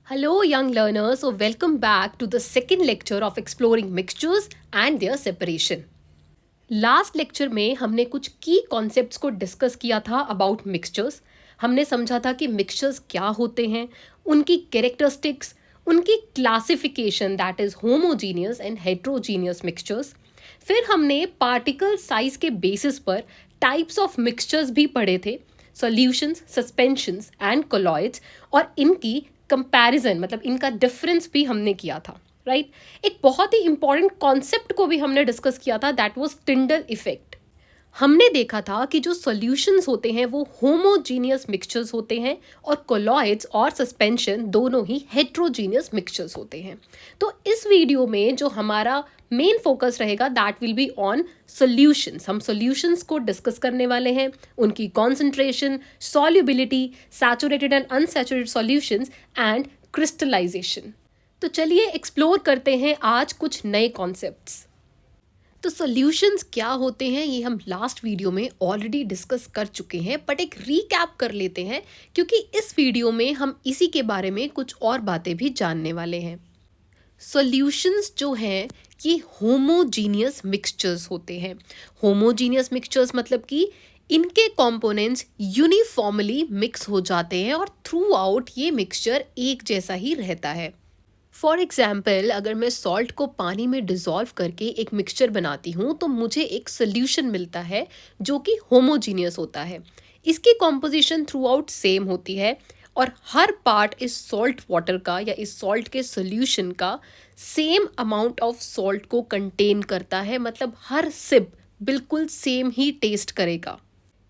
Hello, young learners. So, welcome back to the second lecture of exploring mixtures and their separation. Last lecture में हमने कुछ की concepts को discuss किया था अबाउट मिक्सचर्स. हमने समझा था कि मिक्सचर्स क्या होते हैं, उनकी कैरेक्टरिस्टिक्स, उनकी classification that is homogeneous and heterogeneous mixtures. फिर हमने पार्टिकल साइज के बेसिस पर टाइप्स ऑफ मिक्सचर्स भी पढ़े थे, सॉल्यूशंस, सस्पेंशंस एंड कोलॉइड्स, और इनकी कंपैरिजन मतलब इनका डिफरेंस भी हमने किया था. राइट एक बहुत ही इंपॉर्टेंट कॉन्सेप्ट को भी हमने डिस्कस किया था, दैट वाज टिंडल इफेक्ट. हमने देखा था कि जो सॉल्यूशंस होते हैं वो होमोजीनियस मिक्सचर्स होते हैं और कोलॉइड्स और सस्पेंशन दोनों ही हेट्रोजीनियस मिक्सचर्स होते हैं. तो इस वीडियो में जो हमारा मेन फोकस रहेगा that will be on solutions. हम सॉल्यूशंस को डिस्कस करने वाले हैं, उनकी concentration, solubility, saturated and unsaturated solutions and crystallization. तो चलिए एक्सप्लोर करते हैं आज कुछ नए कॉन्सेप्ट्स. तो सॉल्यूशंस क्या होते हैं ये हम लास्ट वीडियो में ऑलरेडी डिस्कस कर चुके हैं, बट एक रीकैप कर लेते हैं क्योंकि इस वीडियो में हम इसी के बारे में कुछ और बातें भी जानने वाले हैं. सॉल्यूशंस जो हैं ये होमोजीनियस मिक्सचर्स होते हैं. होमोजीनियस मिक्सचर्स मतलब कि इनके कंपोनेंट्स यूनिफॉर्मली मिक्स हो जाते हैं और थ्रू आउट ये मिक्सचर एक जैसा ही रहता है. फॉर एग्जाम्पल, अगर मैं सॉल्ट को पानी में डिज़ोल्व करके एक मिक्सचर बनाती हूँ तो मुझे एक सोल्यूशन मिलता है जो कि होमोजीनियस होता है. इसकी कॉम्पोजिशन थ्रू आउट सेम होती है और हर पार्ट इस सॉल्ट वाटर का या इस सॉल्ट के सोल्यूशन का सेम अमाउंट ऑफ सॉल्ट को कंटेन करता है, मतलब हर सिप बिल्कुल सेम ही टेस्ट करेगा.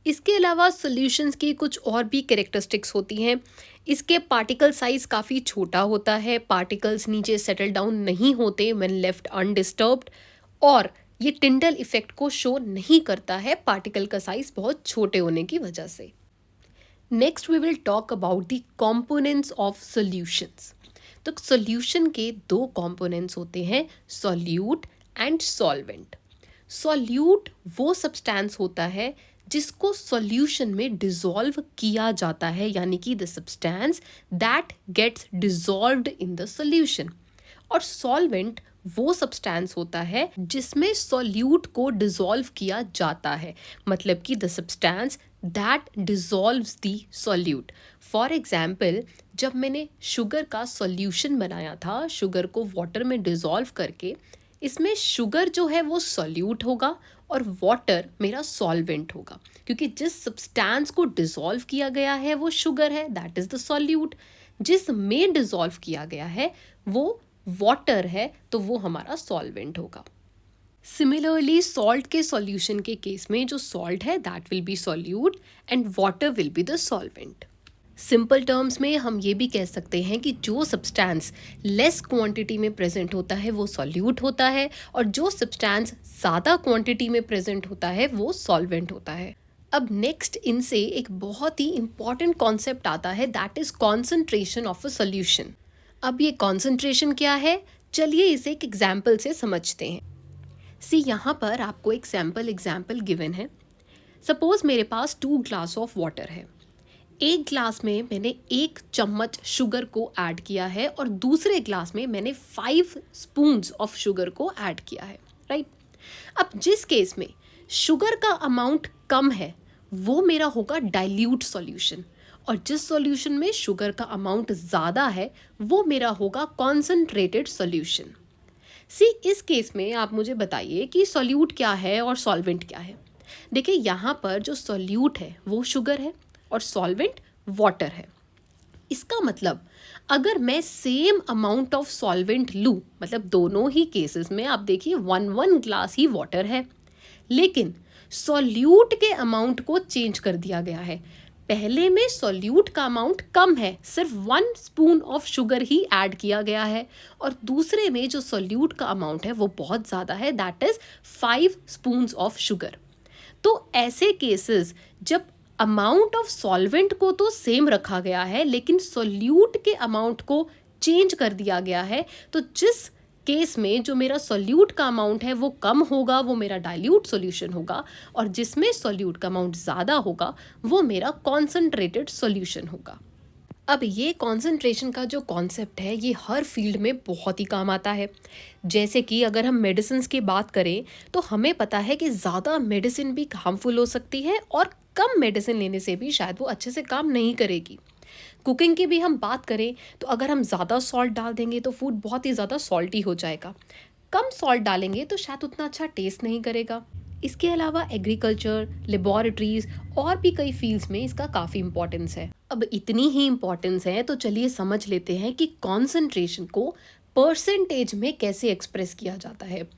इसके अलावा सॉल्यूशंस की कुछ और भी कैरेक्टरिस्टिक्स होती हैं. इसके पार्टिकल साइज़ काफ़ी छोटा होता है, पार्टिकल्स नीचे सेटल डाउन नहीं होते व्हेन लेफ्ट अनडिस्टर्ब्ड, और ये टिंडल इफेक्ट को शो नहीं करता है पार्टिकल का साइज़ बहुत छोटे होने की वजह से. Next we will talk about the components of solutions. तो सॉल्यूशन के दो कंपोनेंट्स होते हैं, सॉल्यूट एंड सॉल्वेंट. सॉल्यूट वो सब्सटेंस होता है जिसको सॉल्यूशन में डिसॉल्व किया जाता है, यानी कि the substance that gets dissolved in the solution. और सॉल्वेंट वो सब्सटेंस होता है जिसमें सॉल्यूट को डिसॉल्व किया जाता है, मतलब कि the substance that dissolves the solute. For example, जब मैंने शुगर का सॉल्यूशन बनाया था, शुगर को वाटर में डिसॉल्व करके, इसमें शुगर जो है वो सॉल्यूट होगा और वाटर मेरा सॉल्वेंट होगा, क्योंकि जिस सब्सटेंस को डिसॉल्व किया गया है वो शुगर है, दैट इज द सॉल्यूट. जिस में डिसॉल्व किया गया है वो वाटर है, तो वो हमारा सॉल्वेंट होगा. सिमिलरली सॉल्ट के सॉल्यूशन के केस में जो सॉल्ट है that will B solute and water will be the solvent. Simple terms में हम ये भी कह सकते हैं कि जो सब्सटेंस लेस क्वांटिटी में प्रेजेंट होता है वो सॉल्यूट होता है, और जो सब्सटेंस ज़्यादा क्वांटिटी में प्रेजेंट होता है वो सॉल्वेंट होता है. अब नेक्स्ट इनसे एक बहुत ही इंपॉर्टेंट कॉन्सेप्ट आता है, that is concentration of a solution. अब ये कॉन्सेंट्रेशन क्या है, चलिए इसे एक एग्जाम्पल से समझते हैं. सी यहाँ पर आपको एक सैम्पल एग्जाम्पल गिवन है. सपोज मेरे पास 2 ग्लास ऑफ वाटर है. एक ग्लास में मैंने 1 चम्मच शुगर को ऐड किया है और दूसरे ग्लास में मैंने 5 स्पून्स ऑफ शुगर को ऐड किया है. राइट अब जिस केस में शुगर का अमाउंट कम है वो मेरा होगा डाइल्यूट सॉल्यूशन, और जिस सॉल्यूशन में शुगर का अमाउंट ज़्यादा है वो मेरा होगा कॉन्सेंट्रेटेड सॉल्यूशन. सी इस केस में आप मुझे बताइए कि सॉल्यूट क्या है और सॉल्वेंट क्या है. देखिए यहाँ पर जो सॉल्यूट है वो शुगर है और सॉल्वेंट वाटर है. इसका मतलब अगर मैं सेम अमाउंट ऑफ सॉल्वेंट लूँ, मतलब दोनों ही केसेस में आप देखिए 1 ग्लास ही वाटर है, लेकिन सॉल्यूट के अमाउंट को चेंज कर दिया गया है. पहले में सॉल्यूट का अमाउंट कम है, सिर्फ 1 spoon of sugar he add किया गया है, और दूसरे में जो सॉल्यूट का अमाउंट है वो बहुत ज़्यादा है, that is 5 spoons of sugar. तो ऐसे केसेस जब अमाउंट ऑफ सॉल्वेंट को तो सेम रखा गया है लेकिन सॉल्यूट के अमाउंट को चेंज कर दिया गया है, तो जिस केस में जो मेरा सॉल्यूट का अमाउंट है वो कम होगा वो मेरा डाइल्यूट सॉल्यूशन होगा, और जिसमें सॉल्यूट का अमाउंट ज़्यादा होगा वो मेरा कॉन्सेंट्रेटेड सॉल्यूशन होगा. अब ये कॉन्सेंट्रेशन का जो कॉन्सेप्ट है ये हर फील्ड में बहुत ही काम आता है। जैसे कि अगर हम मेडिसिन्स की बात करें तो हमें पता है कि ज़्यादा मेडिसिन भी हार्मफुल हो सकती है और कम मेडिसिन लेने से भी शायद वो अच्छे से काम नहीं करेगी। कुकिंग की भी हम बात करें तो अगर हम ज़्यादा सॉल्ट डाल देंगे तो फूड बहुत ही ज़्यादा सॉल्टी हो जाएगा। कम सॉल्ट डालेंगे तो शायद उतना अच्छा टेस्ट नहीं करेगा। इसके अलावा एग्रीकल्चर, लेबॉरेटरीज और भी कई फील्ड्स में इसका काफ़ी इम्पोर्टेंस है। अब इतनी ही इम्पोर्टेंस है तो चलिए समझ लेते हैं कि कॉन्सेंट्रेशन को परसेंटेज में कैसे एक्सप्रेस किया जाता है।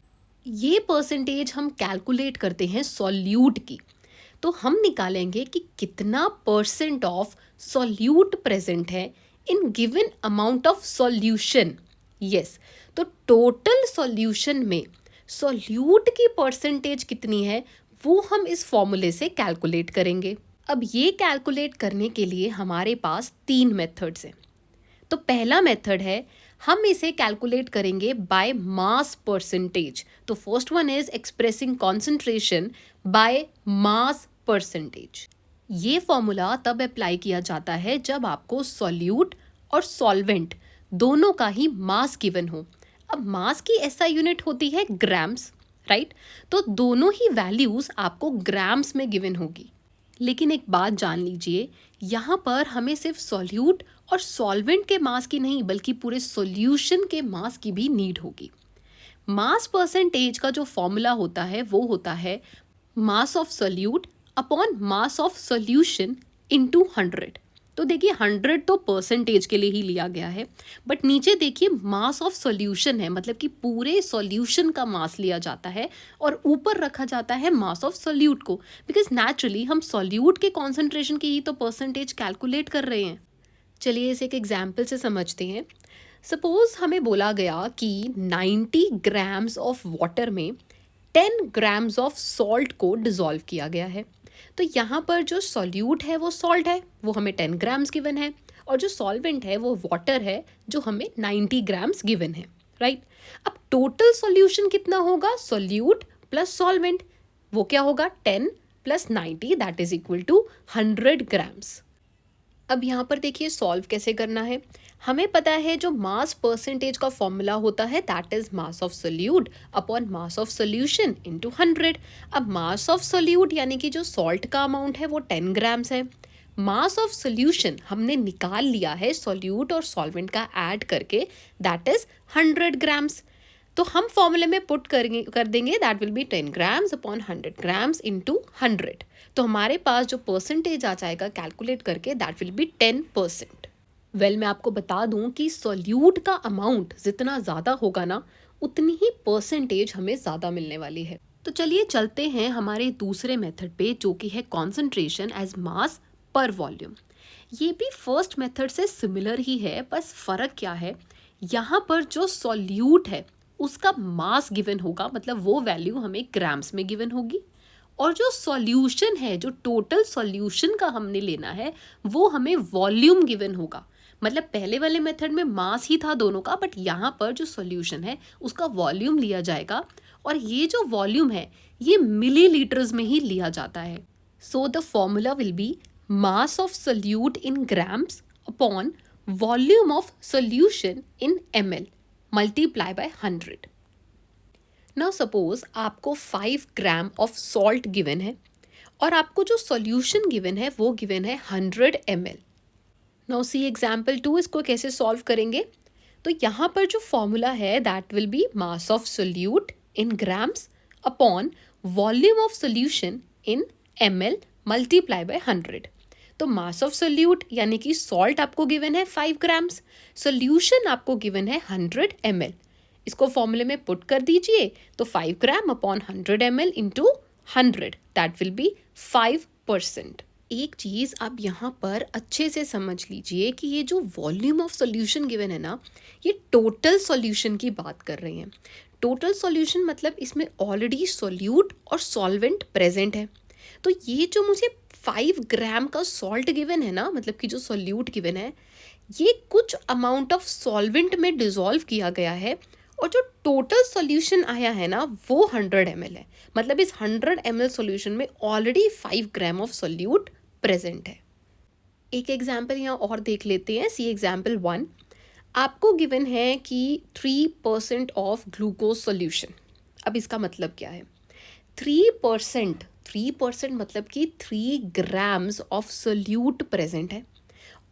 ये परसेंटेज हम कैलकुलेट करते हैं सॉल्यूट की। तो हम निकालेंगे कि कितना परसेंट ऑफ सॉल्यूट प्रेजेंट है in given amount of solution. Yes, तो टोटल सॉल्यूशन में सॉल्यूट की परसेंटेज कितनी है वो हम इस फॉर्मूले से कैलकुलेट करेंगे। अब ये कैलकुलेट करने के लिए हमारे पास 3 मेथड्स हैं। तो पहला मेथड है, हम इसे कैलकुलेट करेंगे बाय मास परसेंटेज। तो first one is expressing concentration by mass percentage. ये फॉर्मूला तब अप्लाई किया जाता है जब आपको सॉल्यूट और सॉल्वेंट दोनों का ही मास गिवन हो। अब मास की ऐसा यूनिट होती है ग्राम्स, राइट? तो दोनों ही वैल्यूज आपको ग्राम्स में गिवन होगी। लेकिन एक बात जान लीजिए, यहाँ पर हमें सिर्फ सॉल्यूट और सॉल्वेंट के मास की नहीं बल्कि पूरे सॉल्यूशन के मास की भी नीड होगी। मास परसेंटेज का जो फॉर्मूला होता है वो होता है mass of solute upon mass of solution into 100। तो देखिए 100 तो परसेंटेज के लिए ही लिया गया है, बट नीचे देखिए मास ऑफ सॉल्यूशन है, मतलब कि पूरे सॉल्यूशन का मास लिया जाता है और ऊपर रखा जाता है मास ऑफ सॉल्यूट को, बिकॉज नेचुरली हम सॉल्यूट के कॉन्सेंट्रेशन की ही तो परसेंटेज कैलकुलेट कर रहे हैं। चलिए इसे एक एग्जाम्पल से समझते हैं। सपोज हमें बोला गया कि 90 ग्राम्स ऑफ वाटर में 10 ग्राम्स ऑफ सॉल्ट को डिसॉल्व किया गया है। तो यहाँ पर जो सॉल्यूट है वो सॉल्ट है, वो हमें 10 ग्राम्स गिवन है, और जो सॉल्वेंट है वो वाटर है जो हमें 90 ग्राम्स गिवन है, राइट? अब टोटल सॉल्यूशन कितना होगा? सॉल्यूट प्लस सॉल्वेंट, वो क्या होगा? 10 plus 90 that is equal to 100 grams. अब यहाँ पर देखिए सॉल्व कैसे करना है। हमें पता है जो मास परसेंटेज का फॉर्मूला होता है that is mass of solute upon mass of solution into 100। अब मास ऑफ सोल्यूट यानी कि जो सॉल्ट का अमाउंट है वो 10 ग्राम्स है। मास ऑफ सोल्यूशन हमने निकाल लिया है सॉल्यूट और सॉल्वेंट का ऐड करके, दैट इज 100 ग्राम्स। तो हम फॉर्मूले में पुट कर देंगे that will B 10 grams upon 100 grams into 100। तो हमारे पास जो परसेंटेज आ जाएगा कैलकुलेट करके दैट विल बी 10%। वेल, मैं आपको बता दूं कि सॉल्यूट का अमाउंट जितना ज़्यादा होगा ना उतनी ही परसेंटेज हमें ज़्यादा मिलने वाली है। तो चलिए चलते हैं हमारे दूसरे मेथड पे जो कि है कॉन्सेंट्रेशन एज मास पर वॉल्यूम। ये भी फर्स्ट मेथड से सिमिलर ही है, बस फ़र्क क्या है, यहाँ पर जो सॉल्यूट है उसका मास गिवन होगा, मतलब वो वैल्यू हमें ग्राम्स में गिवन होगी, और जो सॉल्यूशन है, जो टोटल सॉल्यूशन का हमने लेना है वो हमें वॉल्यूम गिवन होगा। मतलब पहले वाले मेथड में मास ही था दोनों का, बट यहाँ पर जो सॉल्यूशन है उसका वॉल्यूम लिया जाएगा, और ये जो वॉल्यूम है ये मिलीलीटर्स में ही लिया जाता है। So the formula will be mass of solute in grams upon volume of solution in ml multiply by 100। Now suppose आपको 5 ग्राम ऑफ सॉल्ट गिवन है और आपको जो सॉल्यूशन गिवन है वो गिवन है 100 ml। नाउ सी एग्जाम्पल 2, इसको कैसे सॉल्व करेंगे? तो यहाँ पर जो फॉर्मूला है that will B mass of solute in grams upon volume of solution in ml multiply by 100। तो मास ऑफ सोल्यूट यानी कि सॉल्ट आपको गिवन है 5 ग्राम्स, सोल्यूशन आपको गिवन है 100 ml। इसको फॉर्मूले में पुट कर दीजिए, तो 5 ग्राम upon 100 ml into 100 that will B 5%। एक चीज़ आप यहाँ पर अच्छे से समझ लीजिए कि ये जो वॉल्यूम ऑफ सॉल्यूशन गिवन है ना, ये टोटल सॉल्यूशन की बात कर रहे हैं। टोटल सॉल्यूशन मतलब इसमें ऑलरेडी सॉल्यूट और सॉल्वेंट प्रेजेंट है। तो ये जो मुझे 5 ग्राम का सॉल्ट गिवन है ना, मतलब कि जो सॉल्यूट गिवन है, ये कुछ अमाउंट ऑफ सॉल्वेंट में डिसॉल्व किया गया है, और जो टोटल सॉल्यूशन आया है ना वो 100 ml है। मतलब इस 100 ml सॉल्यूशन में already 5 gram of solute present है। एक एग्जाम्पल यहाँ और देख लेते हैं, सी एग्जाम्पल 1। आपको गिवन है कि 3% ऑफ ग्लूकोज सोल्यूशन। अब इसका मतलब क्या है? 3% मतलब कि 3 ग्राम्स ऑफ सोल्यूट प्रेजेंट है।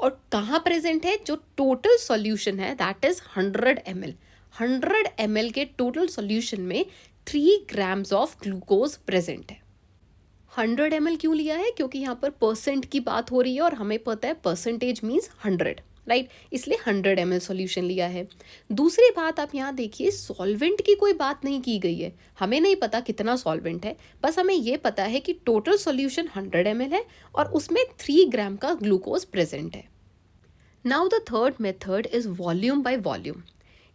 और कहाँ प्रेजेंट है? जो टोटल सॉल्यूशन है दैट इज 100 ml। 100 ml के टोटल सॉल्यूशन में 3 ग्राम्स ऑफ ग्लूकोज प्रेजेंट है। 100 ml क्यों लिया है? क्योंकि यहाँ पर परसेंट की बात हो रही है और हमें पता है परसेंटेज मीन्स 100, राइट? इसलिए 100 ml सॉल्यूशन लिया है। दूसरी बात आप यहाँ देखिए, सॉल्वेंट की कोई बात नहीं की गई है। हमें नहीं पता कितना सॉल्वेंट है, बस हमें ये पता है कि टोटल सॉल्यूशन 100 ml है और उसमें 3 ग्राम का ग्लूकोज प्रेजेंट है। Now the third method is volume by volume.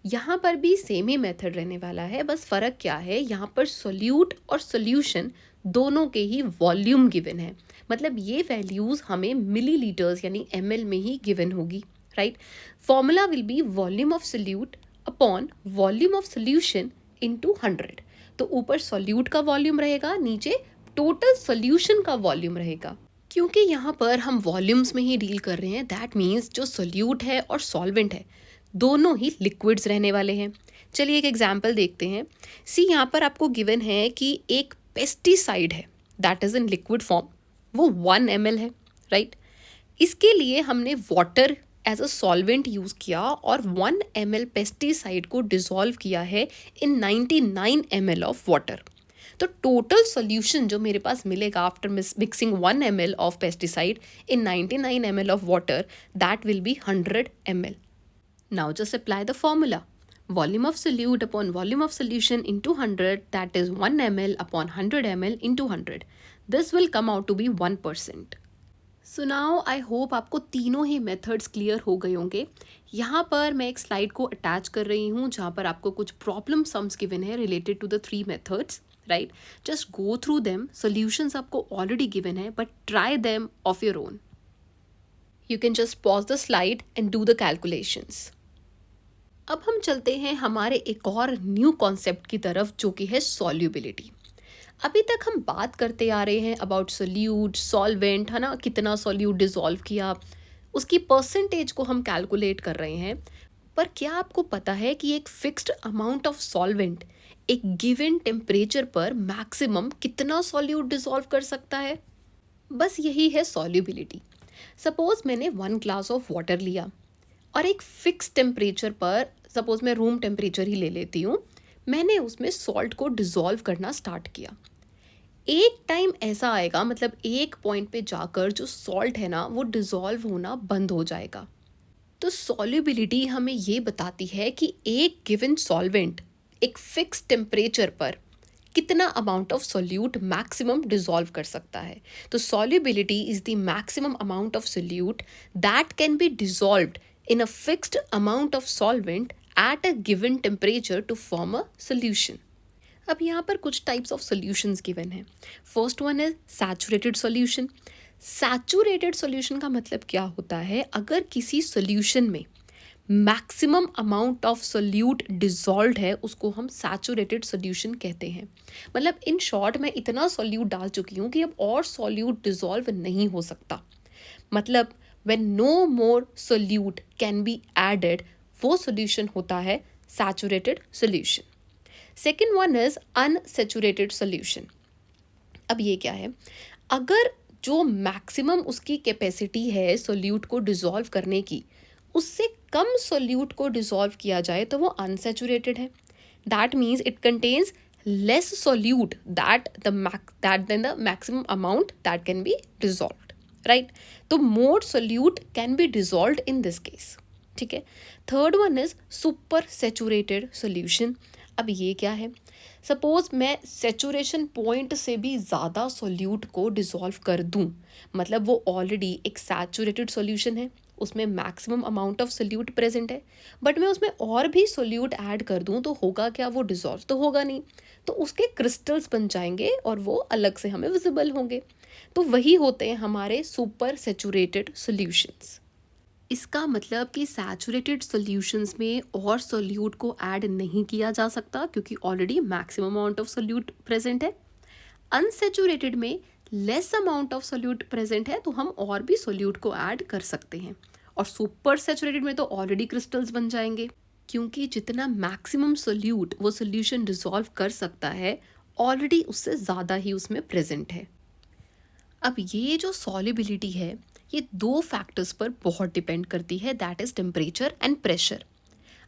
यहाँ पर भी सेम ही मेथड रहने वाला है, बस फ़र्क क्या है, यहाँ पर सोल्यूट और सोल्यूशन दोनों के ही वॉल्यूम गिवन है। मतलब ये वैल्यूज़ हमें मिलीलीटर्स यानी ml में ही गिवन होगी, right? Formula will be volume of solute upon volume of solution into 100। तो ऊपर सोल्यूट का वॉल्यूम रहेगा, नीचे टोटल सोल्यूशन का वॉल्यूम रहेगा। क्योंकि यहाँ पर हम वॉल्यूम्स में ही डील कर रहे हैं, दैट मीन्स जो सोल्यूट है और सॉल्वेंट है दोनों ही लिक्विड्स रहने वाले हैं। चलिए एक एग्जांपल देखते हैं। सी यहाँ पर आपको गिवन है कि एक पेस्टिसाइड है that is in liquid form, वो 1 ml है, राइट? इसके लिए हमने water as a solvent use किया और 1 ml पेस्टिसाइड को डिसॉल्व किया है इन 99 ml ऑफ वाटर। तो टोटल सॉल्यूशन जो मेरे पास मिलेगा after mixing 1 ml of pesticide in 99 ml of water, that will be 100 ml. Now just apply the formula. Volume of solute upon volume of solution into 100, that is 1 ml upon 100 ml into 100. This will come out to be 1%. So now I hope आपको तीनों ही methods clear हो गए होंगे। यहाँ पर मैं एक slide को अटैच कर रही हूँ जहाँ पर आपको कुछ प्रॉब्लम सम्स गिवन है related to the 3 methods, right? Just go through them. Solutions आपको ऑलरेडी गिवन है but try them of your own. You can just pause the slide and do the calculations. अब हम चलते हैं हमारे एक और न्यू कॉन्सेप्ट की तरफ जो कि है सॉल्युबिलिटी। अभी तक हम बात करते आ रहे हैं अबाउट सोल्यूट, सॉल्वेंट, है ना, कितना सोल्यूट डिसॉल्व किया, उसकी परसेंटेज को हम कैलकुलेट कर रहे हैं। पर क्या आपको पता है कि एक फिक्स्ड अमाउंट ऑफ सॉल्वेंट एक गिवन टेम्परेचर पर मैक्सिमम कितना सॉल्यूट डिसॉल्व कर सकता है? बस यही है सॉल्युबिलिटी। सपोज मैंने 1 ग्लास ऑफ वाटर लिया और एक फिक्स टेम्परेचर पर, सपोज मैं रूम टेम्परेचर ही ले लेती हूँ, मैंने उसमें सॉल्ट को डिसॉल्व करना स्टार्ट किया। एक टाइम ऐसा आएगा, मतलब एक पॉइंट पे जाकर जो सॉल्ट है ना वो डिसॉल्व होना बंद हो जाएगा। तो सॉल्युबिलिटी हमें ये बताती है कि एक गिवन सॉल्वेंट एक फिक्स टेम्परेचर पर कितना amount of solute maximum dissolve कर सकता है। तो solubility is the maximum amount of solute that can be dissolved in a fixed amount of solvent at a given temperature to form a solution. अब यहाँ पर कुछ टाइप्स ऑफ सॉल्यूशंस गिवन है। First one is saturated solution. Saturated solution का मतलब क्या होता है? अगर किसी सॉल्यूशन में maximum amount of solute dissolve है उसको हम सैचुरेटेड सॉल्यूशन कहते हैं। मतलब इन शॉर्ट मैं इतना सोल्यूट डाल चुकी हूँ कि अब और सोल्यूट डिसॉल्व नहीं हो सकता। मतलब when no more solute can be added, वो solution होता है saturated solution. Second one is unsaturated solution. अब ये क्या है? अगर जो मैक्सिमम उसकी कैपेसिटी है सोल्यूट को डिसॉल्व करने की, उससे कम सोल्यूट को डिसॉल्व किया जाए तो वो अनसेचुरेटेड है। That means it contains less solute than the maximum amount that can be dissolved. Right? तो more solute can be dissolved in this case. ठीक है। Third one is supersaturated solution. अब ये क्या है? सपोज मैं saturation point से भी ज़्यादा सोल्यूट को डिसॉल्व कर दूं, मतलब वो ऑलरेडी एक सैचुरेटेड सोल्यूशन है, उसमें maximum amount of solute present है, बट मैं उसमें और भी सोल्यूट ऐड कर दूं तो होगा क्या? वो डिसॉल्व तो होगा नहीं, तो उसके क्रिस्टल्स बन जाएंगे और वो अलग से हमें विजिबल होंगे। तो वही होते हैं हमारे सुपर सेचुरेटेड सॉल्यूशंस। इसका मतलब कि सैचुरेटेड सॉल्यूशंस में और सोल्यूट को ऐड नहीं किया जा सकता क्योंकि already maximum amount of solute present है। अनसेचुरेटेड में less amount of solute present है तो हम और भी सोल्यूट को ऐड कर सकते हैं, और सुपर सैचुरेटेड में तो ऑलरेडी क्रिस्टल्स बन जाएंगे, क्योंकि जितना मैक्सिमम सोल्यूट वो सोल्यूशन डिसॉल्व कर सकता है ऑलरेडी उससे ज़्यादा ही उसमें प्रेजेंट है। अब ये जो सॉल्युबिलिटी है ये दो फैक्टर्स पर बहुत डिपेंड करती है, that is temperature and pressure.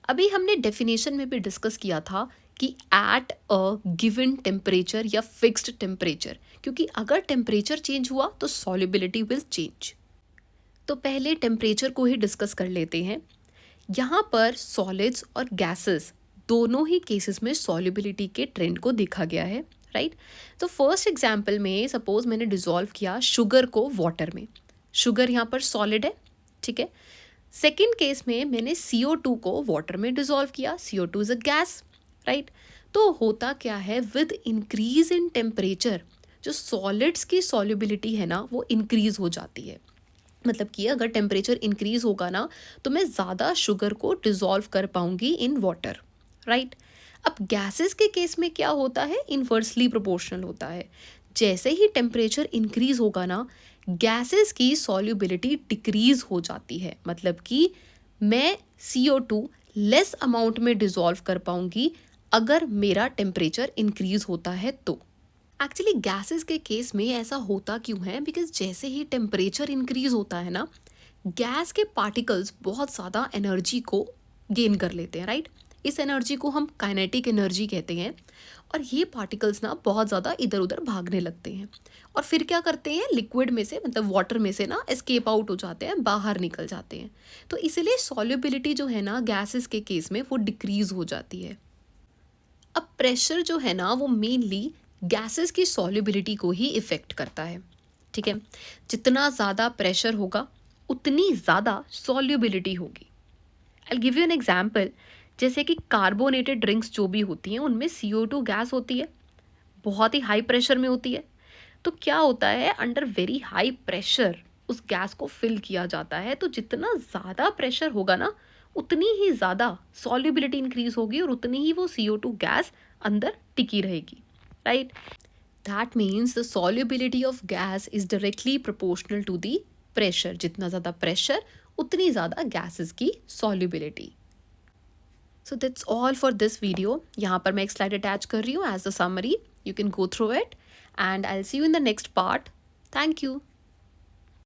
अभी हमने डेफिनेशन में भी डिस्कस किया था कि एट अ गिवन टेम्परेचर या फिक्स्ड टेम्परेचर, क्योंकि अगर टेम्परेचर चेंज हुआ तो सॉल्युबिलिटी विल चेंज। तो पहले टेम्परेचर को ही डिस्कस कर लेते हैं। यहाँ पर सॉलिड्स और गैसेस दोनों ही केसेस में सॉल्युबिलिटी के ट्रेंड को देखा गया है, राइट। तो फर्स्ट एग्जांपल में सपोज मैंने डिसॉल्व किया शुगर को वाटर में, शुगर यहाँ पर सॉलिड है, ठीक है। सेकेंड केस में मैंने CO2 को वाटर में डिसॉल्व किया, CO2 is a gas, right. तो होता क्या है, विद इंक्रीज इन टेम्परेचर जो सॉलिड्स की सॉल्युबिलिटी है ना वो इंक्रीज हो जाती है। मतलब कि अगर टेम्परेचर इंक्रीज होगा ना तो मैं ज़्यादा शुगर को डिसॉल्व कर पाऊंगी इन वाटर, राइट। अब गैसेस के केस में क्या होता है, इन्वर्सली प्रोपोर्शनल होता है। जैसे ही टेम्परेचर इंक्रीज होगा ना गैसेस की सॉल्युबिलिटी डिक्रीज हो जाती है, मतलब कि मैं CO2 लेस अमाउंट में डिसॉल्व कर पाऊंगी अगर मेरा टेम्परेचर इंक्रीज होता है तो। एक्चुअली गैसेस के केस में ऐसा होता क्यों है, बिकॉज जैसे ही टेम्परेचर इंक्रीज होता है ना गैस के पार्टिकल्स बहुत ज़्यादा एनर्जी को गेन कर लेते हैं, राइट। इस एनर्जी को हम काइनेटिक एनर्जी कहते हैं, और ये पार्टिकल्स ना बहुत ज़्यादा इधर उधर भागने लगते हैं और फिर क्या करते हैं, लिक्विड में से मतलब वाटर में से ना एस्केप आउट हो जाते हैं, बाहर निकल जाते हैं। तो इसीलिए सॉल्युबिलिटी जो है ना गैसेस के केस में वो डिक्रीज हो जाती है। अब प्रेशर जो है ना वो मेनली गैसेस की सॉल्युबिलिटी को ही इफ़ेक्ट करता है, ठीक है। जितना ज़्यादा प्रेशर होगा उतनी ज़्यादा सॉल्युबिलिटी होगी। I give you an example, जैसे कि कार्बोनेटेड ड्रिंक्स जो भी होती हैं उनमें CO2 गैस होती है, बहुत ही हाई प्रेशर में होती है। तो क्या होता है, अंडर वेरी हाई प्रेशर उस गैस को फिल किया जाता है, तो जितना ज़्यादा प्रेशर होगा ना उतनी ही ज़्यादा सॉल्युबिलिटी इंक्रीज होगी और उतनी ही वो CO2 गैस अंदर टिकी रहेगी, right. That means the solubility of gas is directly proportional to the pressure. जितना ज़्यादा प्रेशर उतनी ज़्यादा गैसेस की सॉल्युबिलिटी। So that's all for this video. यहाँ पर मैं एक स्लाइड अटैच कर रही हूँ as a summary, you can go through it and I will see you in the next part. Thank you.